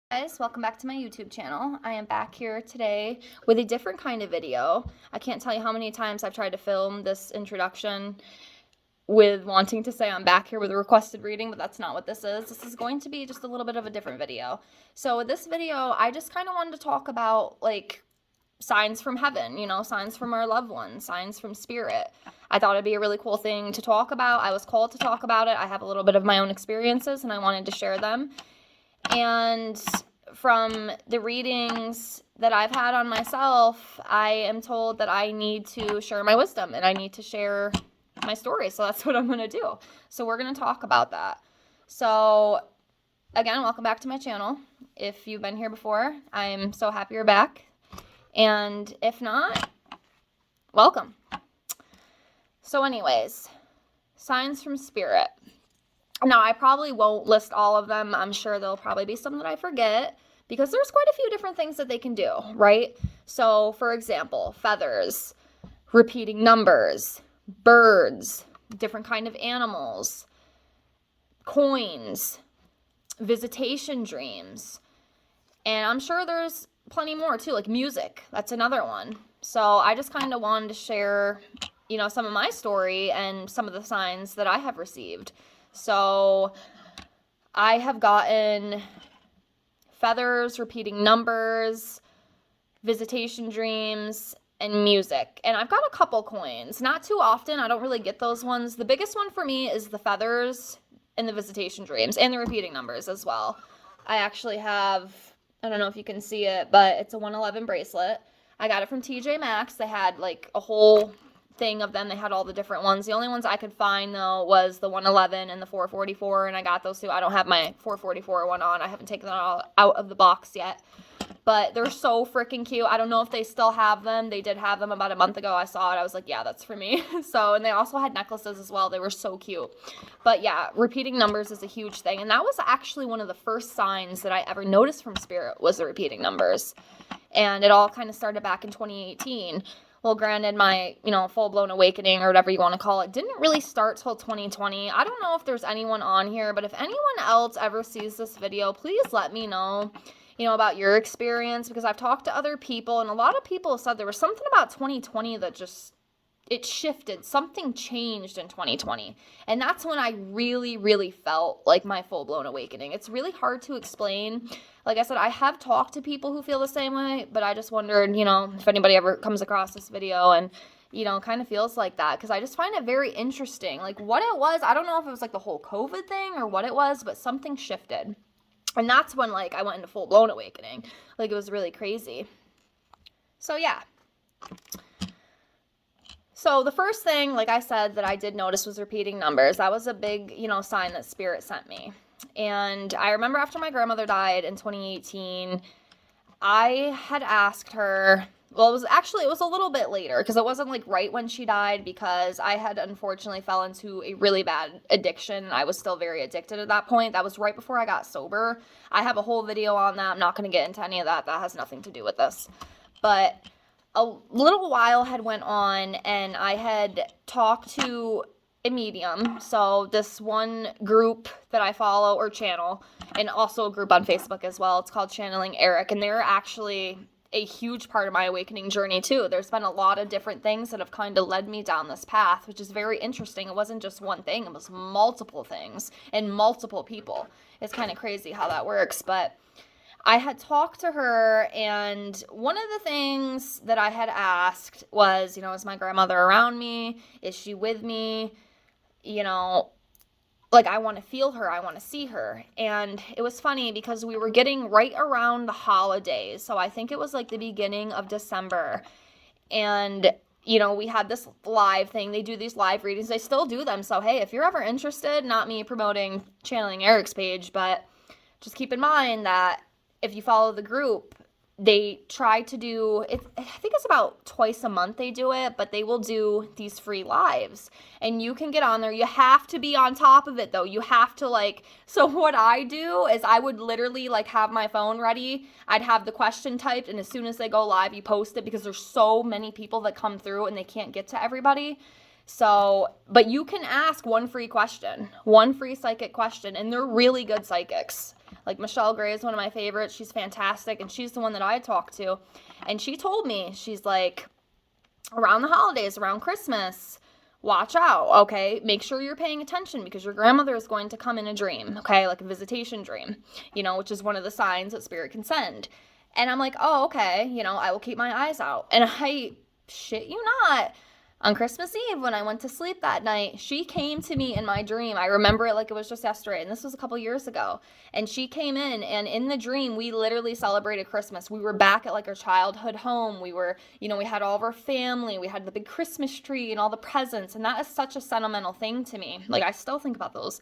Guys, welcome back to my YouTube channel. I am back here today with a different kind of video. I can't tell you how many times I've tried to film this introduction with wanting to say I'm back here with a requested reading, but that's not what this is. This is going to be just a little bit of a different video. So with this video, I just kind of wanted to talk about like signs from heaven, signs from our loved ones, signs from spirit. I thought it'd be a really cool thing to talk about. I was called to talk about it. I have a little bit of my own experiences and I wanted to share them. And from the readings that I've had on myself, I am told that I need to share my wisdom and I need to share my story. So that's what I'm going to do. So we're going to talk about that. So again, welcome back to my channel. If you've been here before, I'm so happy you're back. And if not, welcome. So anyways, signs from spirit. Now, I probably won't list all of them. I'm sure there'll probably be some that I forget because there's quite a few different things that they can do, right? So, for example, feathers, repeating numbers, birds, different kind of animals, coins, visitation dreams, and I'm sure there's plenty more too, like music. That's another one. So I just kind of wanted to share, some of my story and some of the signs that I have received. So I have gotten feathers, repeating numbers, visitation dreams, and music. And I've got a couple coins. Not too often. I don't really get those ones. The biggest one for me is the feathers and the visitation dreams and the repeating numbers as well. I actually have, I don't know if you can see it, but it's a 111 bracelet. I got it from TJ Maxx. They had like a whole thing of them. They had all the different ones. The only ones I could find though was the 111 and the 444, and I got those two. I don't have my 444 one on. I haven't taken them all out of the box yet, but they're so freaking cute. I don't know if they still have them. They did have them about a month ago. I saw it. I was like, yeah, that's for me. So, and they also had necklaces as well. They were so cute. But yeah, repeating numbers is a huge thing, and that was actually one of the first signs that I ever noticed from spirit was the repeating numbers. And it all kind of started back in 2018. Well, granted, my, full-blown awakening or whatever you want to call it didn't really start till 2020. I don't know if there's anyone on here, but if anyone else ever sees this video, please let me know, about your experience, because I've talked to other people, and a lot of people said there was something about 2020 that just, it shifted. Something changed in 2020. And that's when I really, really felt like my full-blown awakening. It's really hard to explain. Like I said, I have talked to people who feel the same way, but I just wondered, if anybody ever comes across this video and, kind of feels like that, because I just find it very interesting. Like what it was, I don't know if it was like the whole COVID thing or what it was, but something shifted. And that's when like I went into full-blown awakening. Like it was really crazy. So yeah. So the first thing, like I said, that I did notice was repeating numbers. That was a big, sign that spirit sent me. And I remember after my grandmother died in 2018, I had asked her, well, it was a little bit later because it wasn't like right when she died, because I had unfortunately fell into a really bad addiction. I was still very addicted at that point. That was right before I got sober. I have a whole video on that. I'm not going to get into any of that. That has nothing to do with this. But a little while had went on and I had talked to a medium. So this one group that I follow or channel, and also a group on Facebook as well. It's called Channeling Eric, and they're actually a huge part of my awakening journey too. There's been a lot of different things that have kind of led me down this path, which is very interesting. It wasn't just one thing. It was multiple things and multiple people. It's kind of crazy how that works, but I had talked to her, and one of the things that I had asked was, is my grandmother around me? Is she with me? Like I want to feel her. I want to see her. And it was funny because we were getting right around the holidays. So I think it was like the beginning of December. And, we had this live thing. They do these live readings. They still do them. So, hey, if you're ever interested, not me promoting Channeling Eric's page, but just keep in mind that if you follow the group, they try to do it. I think it's about twice a month they do it, but they will do these free lives and you can get on there. You have to be on top of it though. You have to so what I do is I would literally have my phone ready. I'd have the question typed, and as soon as they go live, you post it, because there's so many people that come through and they can't get to everybody. So, but you can ask one free question, one free psychic question, and they're really good psychics. Like, Michelle Gray is one of my favorites. She's fantastic, and she's the one that I talk to. And she told me, she's like, around the holidays, around Christmas, watch out, okay? Make sure you're paying attention because your grandmother is going to come in a dream, okay? Like a visitation dream, which is one of the signs that spirit can send. And I'm like, oh, okay, I will keep my eyes out. And I shit you not, on Christmas Eve when I went to sleep that night, she came to me in my dream. I remember it like it was just yesterday, and this was a couple years ago. And she came in, and in the dream, we literally celebrated Christmas. We were back at like our childhood home. We were, we had all of our family. We had the big Christmas tree and all the presents, and that is such a sentimental thing to me. Like, I still think about those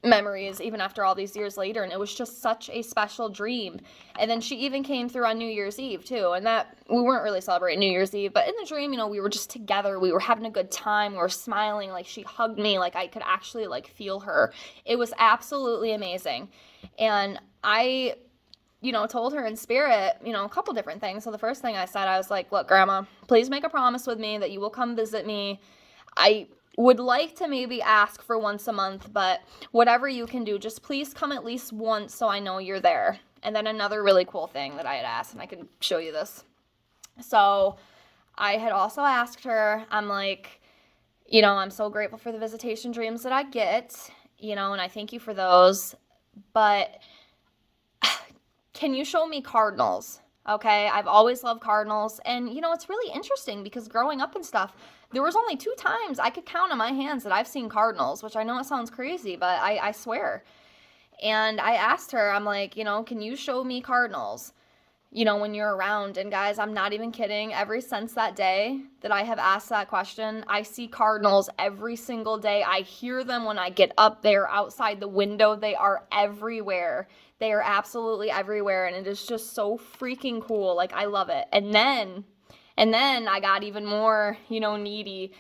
memories even after all these years later, and it was just such a special dream. And then she even came through on New Year's Eve too, and that we weren't really celebrating New Year's Eve, but in the dream, we were just together, we were having a good time, we were smiling, like she hugged me, like I could actually like feel her. It was absolutely amazing. And I told her in spirit, a couple different things. So the first thing I said, I was like, look, Grandma, please make a promise with me that you will come visit me. I would like to maybe ask for once a month, but whatever you can do, just please come at least once so I know you're there. And then another really cool thing that I had asked, and I can show you this. So I had also asked her, I'm like, I'm so grateful for the visitation dreams that I get, and I thank you for those, but can you show me cardinals? Okay, I've always loved cardinals, and it's really interesting because growing up and stuff, there was only 2 times I could count on my hands that I've seen cardinals, which I know it sounds crazy, but I swear. And I asked her, I'm like, can you show me cardinals, when you're around? And guys, I'm not even kidding. Ever since that day that I have asked that question, I see cardinals every single day. I hear them when I get up there outside the window. They are everywhere. They are absolutely everywhere. And it is just so freaking cool. Like, I love it. And then I got even more, needy.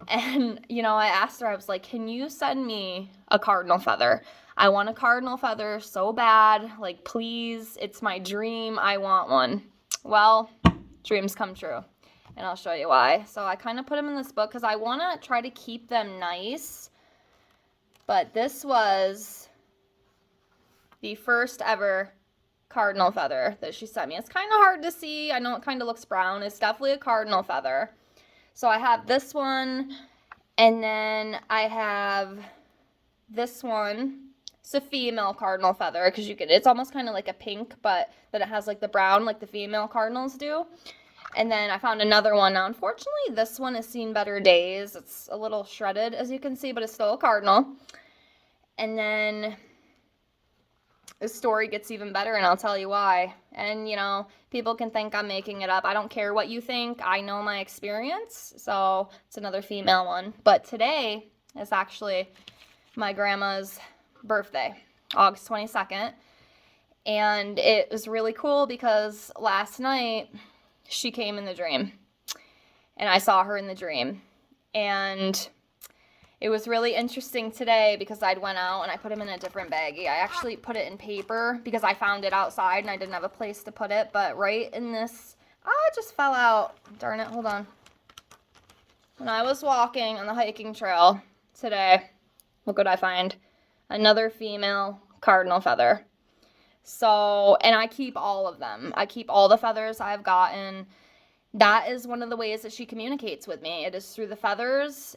And, I asked her, I was like, can you send me a cardinal feather? I want a cardinal feather so bad. Like, please, it's my dream. I want one. Well, dreams come true. And I'll show you why. So I kind of put them in this book because I want to try to keep them nice. But this was the first ever cardinal feather that she sent me. It's kind of hard to see. I know it kind of looks brown. It's definitely a cardinal feather. So I have this one, and then I have this one. It's a female cardinal feather because it's almost kind of like a pink, but then it has like the brown like the female cardinals do. And then I found another one. Now, unfortunately, this one has seen better days. It's a little shredded, as you can see, but it's still a cardinal. And then the story gets even better, and I'll tell you why. And, people can think I'm making it up. I don't care what you think. I know my experience. So it's another female one. But today is actually my grandma's birthday, August 22nd. And it was really cool because last night she came in the dream. And I saw her in the dream. And it was really interesting today because I'd went out and I put him in a different baggie. I actually put it in paper because I found it outside and I didn't have a place to put it. But right in this, it just fell out. Darn it, hold on. When I was walking on the hiking trail today, look what I find. Another female cardinal feather. So, and I keep all of them. I keep all the feathers I've gotten. That is one of the ways that she communicates with me. It is through the feathers,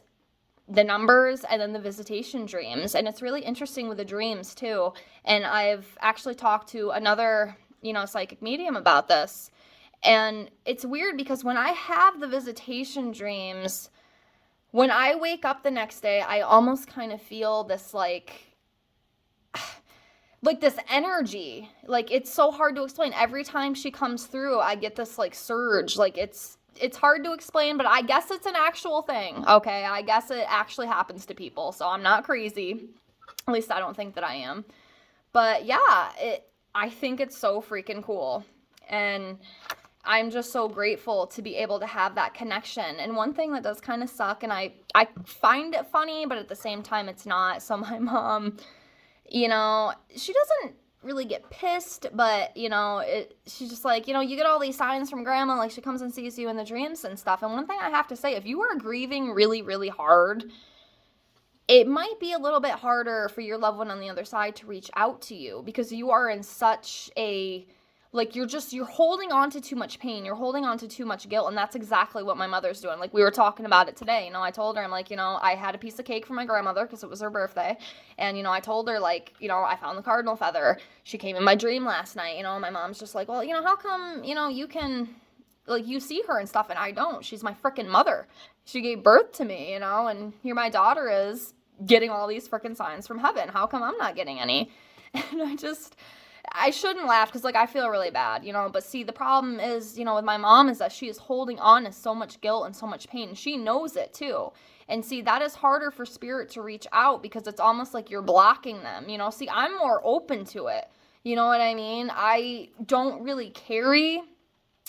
the numbers, and then the visitation dreams. And it's really interesting with the dreams too. And I've actually talked to another, psychic medium about this. And it's weird because when I have the visitation dreams, when I wake up the next day, I almost kind of feel this like this energy. Like, it's so hard to explain. Every time she comes through, I get this like surge. Like, it's hard to explain, but I guess it's an actual thing. Okay, I guess it actually happens to people, so I'm not crazy. At least I don't think that I am. But yeah, I think it's so freaking cool. And I'm just so grateful to be able to have that connection. And one thing that does kind of suck, and I find it funny, but at the same time it's not. So my mom, she doesn't really get pissed, but, she's just like, you get all these signs from grandma, like she comes and sees you in the dreams and stuff. And one thing I have to say, if you are grieving really, really hard, it might be a little bit harder for your loved one on the other side to reach out to you because you are in such a, like, you're holding on to too much pain. You're holding on to too much guilt. And that's exactly what my mother's doing. Like, we were talking about it today. You know, I told her, I'm like, you know, I had a piece of cake for my grandmother because it was her birthday. And, you know, I told her, like, you know, I found the cardinal feather. She came in my dream last night. You know, my mom's just like, well, you know, how come, you know, you can, like, you see her and stuff and I don't? She's my freaking mother. She gave birth to me, you know, and here my daughter is getting all these freaking signs from heaven. How come I'm not getting any? And I shouldn't laugh because, like, I feel really bad, you know, but see, the problem is, you know, with my mom is that she is holding on to so much guilt and so much pain. She knows it too. And see, that is harder for spirit to reach out because it's almost like you're blocking them, you know. See, I'm more open to it. You know what I mean? I don't really carry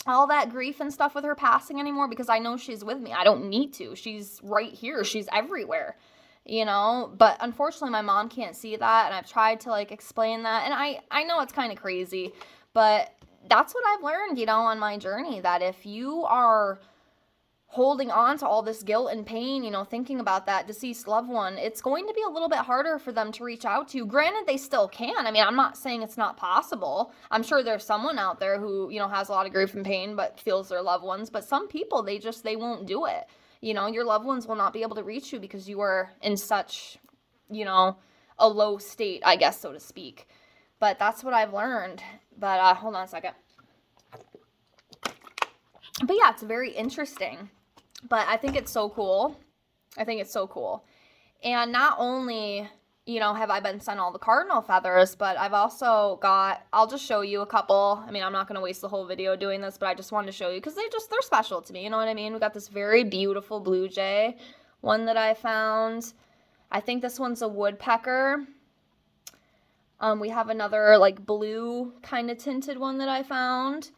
all that grief and stuff with her passing anymore because I know she's with me. I don't need to. She's right here. She's everywhere. You know, but unfortunately my mom can't see that, and I've tried to, like, explain that, and I know it's kind of crazy, but that's what I've learned, you know, on my journey, that if you are holding on to all this guilt and pain, you know, thinking about that deceased loved one, it's going to be a little bit harder for them to reach out to you. Granted, they still can. I mean, I'm not saying it's not possible. I'm sure there's someone out there who, you know, has a lot of grief and pain but feels their loved ones, but some people, they won't do it. You know, your loved ones will not be able to reach you because you are in such, you know, a low state, I guess, so to speak. But that's what I've learned. But hold on a second. But yeah, it's very interesting. But I think it's so cool. And not only, you know, have I been sent all the cardinal feathers, but I've also got, I'll just show you a couple. I mean, I'm not going to waste the whole video doing this, but I just wanted to show you because they're special to me. You know what I mean? We got this very beautiful blue jay, one that I found. I think this one's a woodpecker. We have another, like, blue kind of tinted one that I found.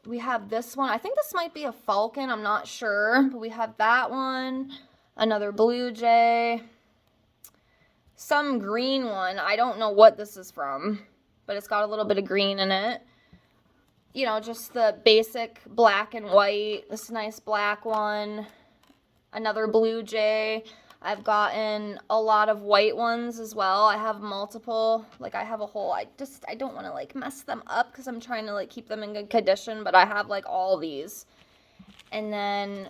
We have this one. I think this might be a falcon. I'm not sure. But we have that one. Another blue jay. Some green one. I don't know what this is from, but it's got a little bit of green in it. You know, just the basic black and white. This nice black one. Another blue jay. I've gotten a lot of white ones as well. I have multiple. Like, I have a whole, I don't want to, like, mess them up because I'm trying to, like, keep them in good condition, but I have, like, all these. And then,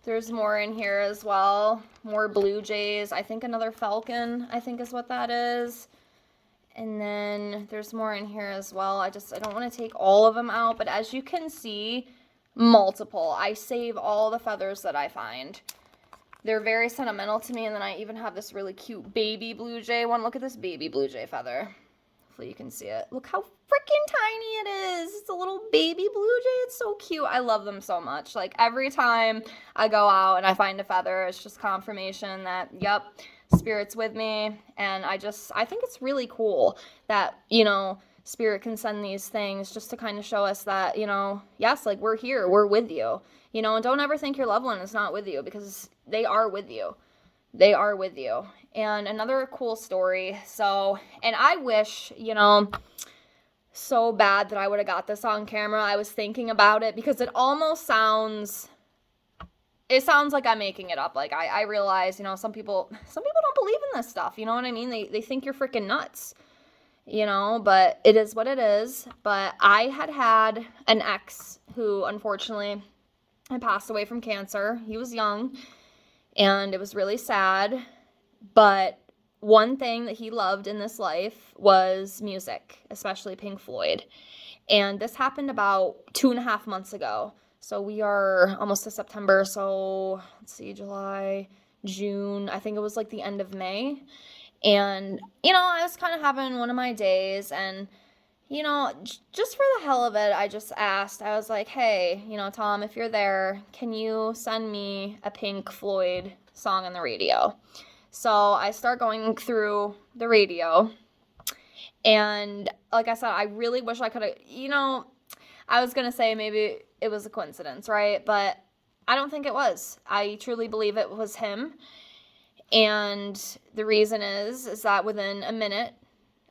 there's more in here as well. More blue jays. I think another falcon, I think is what that is. And then there's more in here as well. I don't want to take all of them out, but as you can see, multiple. I save all the feathers that I find. They're very sentimental to me. And then I even have this really cute baby blue jay one. Look at this baby blue jay feather. Hopefully you can see it. Look how freaking tiny it is. It's a little baby blue jay. It's so cute. I love them so much. Like, every time I go out and I find a feather, it's just confirmation that, yep, Spirit's with me. And I think it's really cool that, you know, Spirit can send these things just to kind of show us that, you know, yes, like, we're here, we're with you, you know, and don't ever think your loved one is not with you because they are with you. They are with you. And another cool story. So, and I wish, you know, so bad that I would have got this on camera. I was thinking about it because it almost sounds like I'm making it up. Like, I realize, you know, some people don't believe in this stuff. You know what I mean? They think you're freaking nuts, you know, but it is what it is. But I had an ex who unfortunately had passed away from cancer. He was young and it was really sad. But one thing that he loved in this life was music, especially Pink Floyd. And this happened about 2.5 months ago. So we are almost to September. So let's see, July, June. I think it was like the end of May. And, you know, I was kind of having one of my days and, you know, just for the hell of it, I just asked, I was like, hey, you know, Tom, if you're there, can you send me a Pink Floyd song on the radio? So I start going through the radio, and like I said, I really wish I could have, you know, I was going to say maybe it was a coincidence, right? But I don't think it was. I truly believe it was him. And the reason is that within a minute,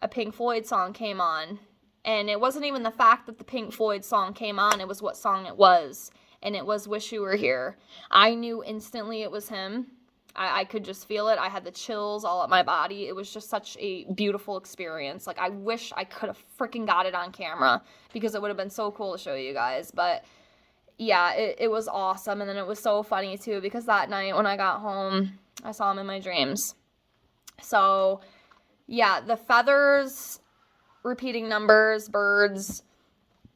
a Pink Floyd song came on. And it wasn't even the fact that the Pink Floyd song came on, it was what song it was. and it was Wish You Were Here. I knew instantly it was him. I could just feel it. I had the chills all up my body. It was just such a beautiful experience. Like, I wish I could have freaking got it on camera, because it would have been so cool to show you guys. But yeah, it was awesome. And then it was so funny too, because that night when I got home, I saw him in my dreams. So yeah, the feathers, repeating numbers, birds,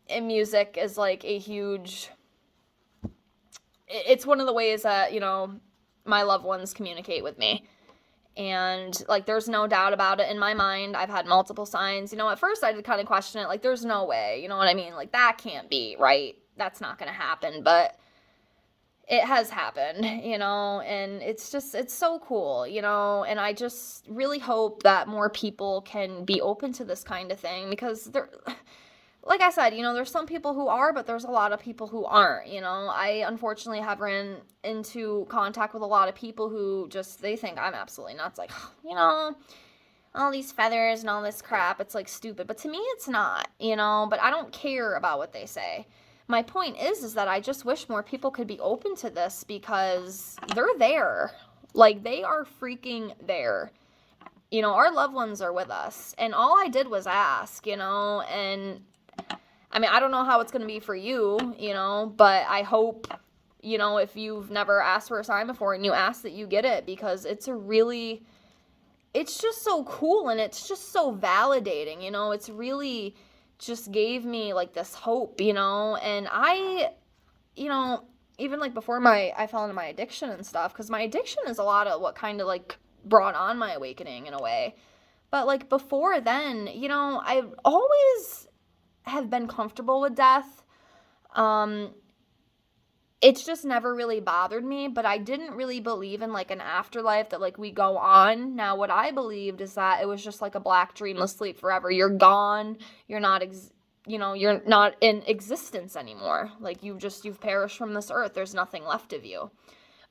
and music is like a huge, it's one of the ways that, you know, my loved ones communicate with me. And like, there's no doubt about it in my mind. I've had multiple signs. You know, at first I did kind of question it, like, there's no way, you know what I mean? Like, that can't be right. That's not going to happen. But it has happened, you know, and it's just, it's so cool, you know, and I just really hope that more people can be open to this kind of thing, because there, like I said, you know, there's some people who are, but there's a lot of people who aren't, you know. I unfortunately have ran into contact with a lot of people who just, they think I'm absolutely nuts, like, you know, all these feathers and all this crap, it's like stupid. But to me, it's not, you know, but I don't care about what they say. My point is that I just wish more people could be open to this, because they're there. Like, they are freaking there. You know, our loved ones are with us, and all I did was ask, you know, and I mean, I don't know how it's going to be for you, you know, but I hope, you know, if you've never asked for a sign before and you ask, that you get it, because it's a really, it's just so cool, and it's just so validating, you know. It's really just gave me like this hope, you know. And I, you know, even like before I fell into my addiction and stuff, because my addiction is a lot of what kind of like brought on my awakening in a way. But like before then, you know, I always have been comfortable with death. It's just never really bothered me, but I didn't really believe in like an afterlife, that like we go on. Now, what I believed is that it was just like a black dreamless sleep forever. You're gone. You're not, you know, you're not in existence anymore. Like, you've perished from this earth. There's nothing left of you.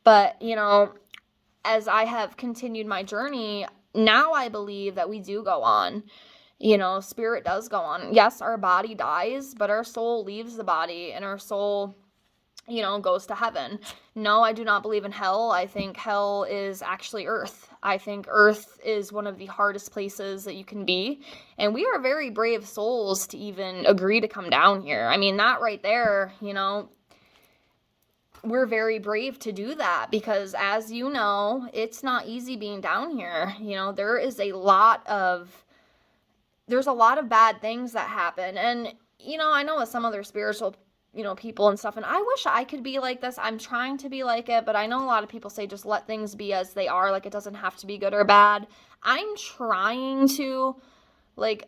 But, you know, as I have continued my journey, now I believe that we do go on. You know, spirit does go on. Yes, our body dies, but our soul leaves the body, and our soul, you know, goes to heaven. No, I do not believe in hell. I think hell is actually earth. I think earth is one of the hardest places that you can be. And we are very brave souls to even agree to come down here. I mean, that right there, you know, we're very brave to do that, because as you know, it's not easy being down here. You know, there's a lot of bad things that happen. And, you know, I know with some other spiritual, you know, people and stuff, and I wish I could be like this. I'm trying to be like it, but I know a lot of people say just let things be as they are. Like, it doesn't have to be good or bad. I'm trying to, like,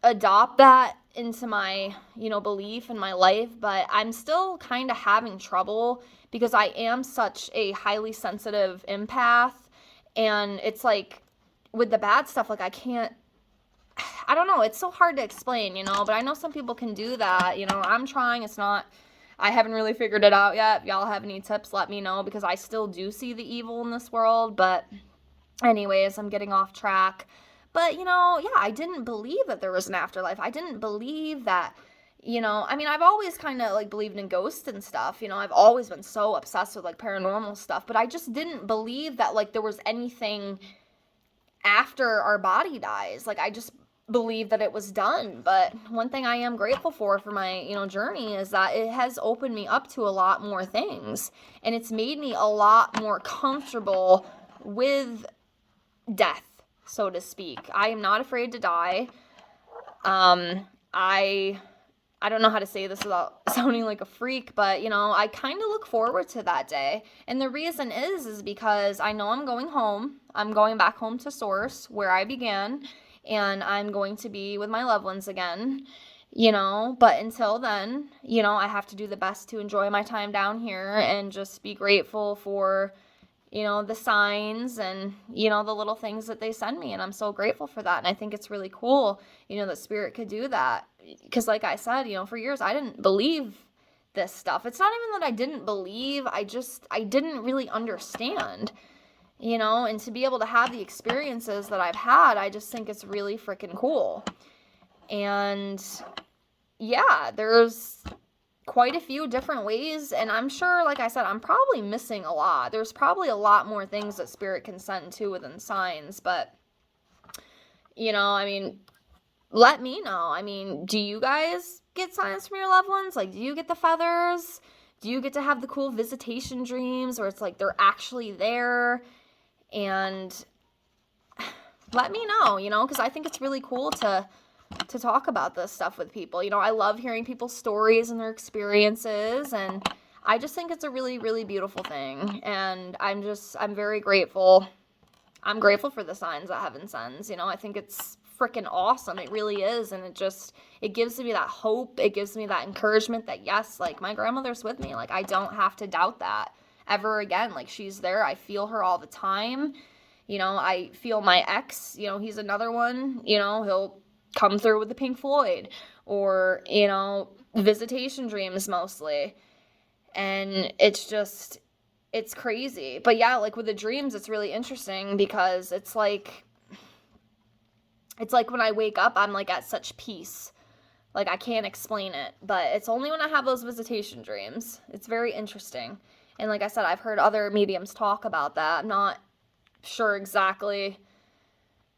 adopt that into my, you know, belief in my life, but I'm still kind of having trouble, because I am such a highly sensitive empath, and it's like, with the bad stuff, like, I don't know, it's so hard to explain, you know, but I know some people can do that, you know. I'm trying, I haven't really figured it out yet. If y'all have any tips, let me know, because I still do see the evil in this world. But anyways, I'm getting off track. But, you know, yeah, I didn't believe that there was an afterlife. I didn't believe that, you know, I mean, I've always kind of like believed in ghosts and stuff, you know. I've always been so obsessed with like paranormal stuff, but I just didn't believe that like there was anything after our body dies. Like, I just believe that it was done. But one thing I am grateful for my, you know, journey is that it has opened me up to a lot more things, and it's made me a lot more comfortable with death, so to speak. I am not afraid to die. I don't know how to say this without sounding like a freak, but, you know, I kind of look forward to that day. And the reason is because I know I'm going home. I'm going back home to Source, where I began, and I'm going to be with my loved ones again, you know. But until then, you know, I have to do the best to enjoy my time down here and just be grateful for, you know, the signs and, you know, the little things that they send me. And I'm so grateful for that. And I think it's really cool, you know, that spirit could do that. Because like I said, you know, for years I didn't believe this stuff. It's not even that I didn't believe, I didn't really understand, you know. And to be able to have the experiences that I've had, I just think it's really freaking cool. And yeah, there's quite a few different ways, and I'm sure, like I said, I'm probably missing a lot. There's probably a lot more things that spirit can send to within signs, but, you know, I mean, let me know. I mean, do you guys get signs from your loved ones? Like, do you get the feathers? Do you get to have the cool visitation dreams where it's like they're actually there? And let me know, you know, because I think it's really cool to talk about this stuff with people. You know, I love hearing people's stories and their experiences, and I just think it's a really, really beautiful thing. And I'm very grateful. I'm grateful for the signs that heaven sends. You know, I think it's freaking awesome. It really is. And it gives me that hope. It gives me that encouragement that, yes, like, my grandmother's with me. Like, I don't have to doubt that ever again. Like, she's there. I feel her all the time. You know, I feel my ex, you know, he's another one. You know, he'll come through with the Pink Floyd, or, you know, visitation dreams mostly. And it's crazy. But yeah, like with the dreams, it's really interesting because it's like when I wake up, I'm like at such peace. Like, I can't explain it, but it's only when I have those visitation dreams. It's very interesting. And like I said, I've heard other mediums talk about that. I'm not sure exactly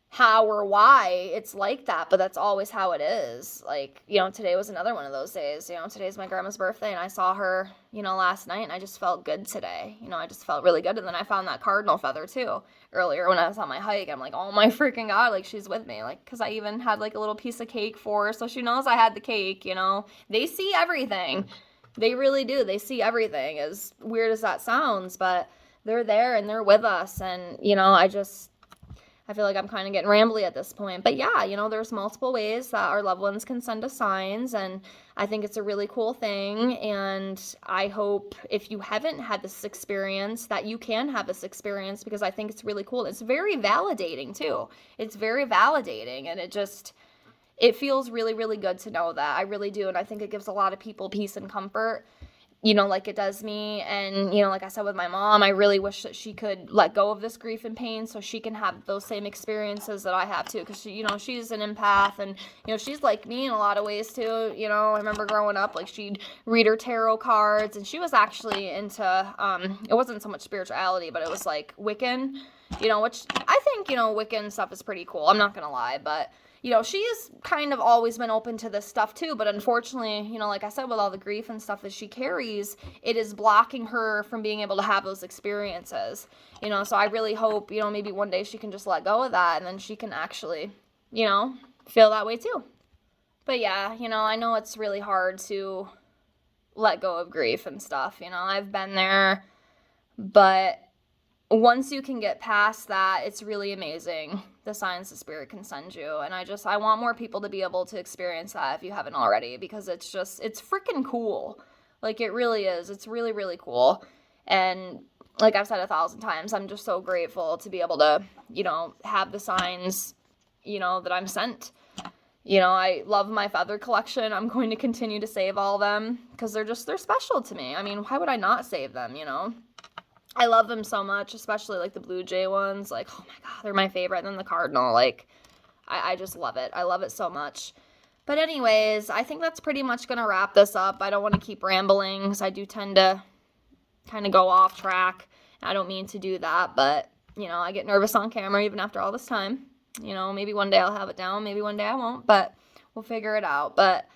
how or why it's like that, but that's always how it is. Like, you know, today was another one of those days. You know, today's my grandma's birthday, and I saw her, you know, last night, and I just felt good today. You know, I just felt really good. And then I found that cardinal feather too earlier when I was on my hike. I'm like, oh my freaking God, like, she's with me. Like, because I even had like a little piece of cake for her, so she knows I had the cake. You know, they see everything. They really do. They see everything, as weird as that sounds, but they're there and they're with us. And, you know, I feel like I'm kind of getting rambly at this point. But yeah, you know, there's multiple ways that our loved ones can send us signs, and I think it's a really cool thing. And I hope if you haven't had this experience that you can have this experience, because I think it's really cool. It's very validating too. It's very validating, and it feels really, really good to know that. I really do. And I think it gives a lot of people peace and comfort, you know, like it does me. And, you know, like I said with my mom, I really wish that she could let go of this grief and pain so she can have those same experiences that I have too. Because she, you know, she's an empath, and, you know, she's like me in a lot of ways too. You know, I remember growing up, like, she'd read her tarot cards, and she was actually into, it wasn't so much spirituality, but it was like Wiccan, you know, which I think, you know, Wiccan stuff is pretty cool. I'm not going to lie, but, you know, she's kind of always been open to this stuff too, but unfortunately, you know, like I said, with all the grief and stuff that she carries, it is blocking her from being able to have those experiences, you know. So I really hope, you know, maybe one day she can just let go of that, and then she can actually, you know, feel that way too. But yeah, you know, I know it's really hard to let go of grief and stuff, you know. I've been there, but once you can get past that, it's really amazing, the signs the spirit can send you. And I want more people to be able to experience that if you haven't already, because it's freaking cool. Like, it really is. It's really, really cool. And like I've said 1,000 times, I'm just so grateful to be able to, you know, have the signs, you know, that I'm sent. You know, I love my feather collection. I'm going to continue to save all of them because they're special to me. I mean, why would I not save them, you know? I love them so much, especially like the blue jay ones. Like, oh my God, they're my favorite. And then the cardinal, like, I just love it. I love it so much. But anyways, I think that's pretty much going to wrap this up. I don't want to keep rambling because I do tend to kind of go off track. I don't mean to do that, but, you know, I get nervous on camera even after all this time. You know, maybe one day I'll have it down. Maybe one day I won't, but we'll figure it out. But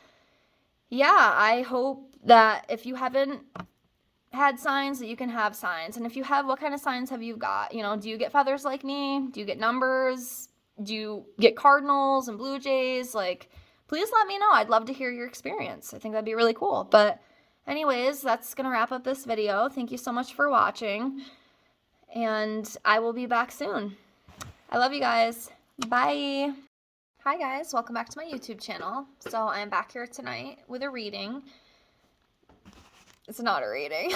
yeah, I hope that if you haven't had signs, that you can have signs. And if you have, what kind of signs have you got? You know, do you get feathers like me? Do you get numbers? Do you get cardinals and blue jays? Like, please let me know. I'd love to hear your experience. I think that'd be really cool. But anyways, that's gonna wrap up this video. Thank you so much for watching, and I will be back soon. I love you guys. Bye. Hi guys, welcome back to my YouTube channel. So I'm back here tonight with a reading. It's not a reading.